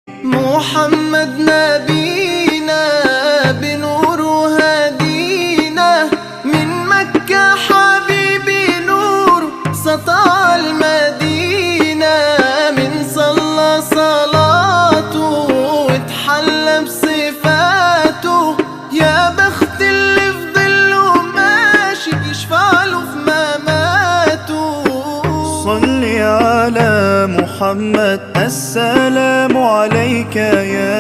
محمد نبينا بنور هدينا، من مكة حبيبي نور سطع المدينة، من صلى صلاته واتحلى بصفاته، يا بخت اللي في ظله ماشي يشفع له في مماته. صل على محمد، السلام عليك يا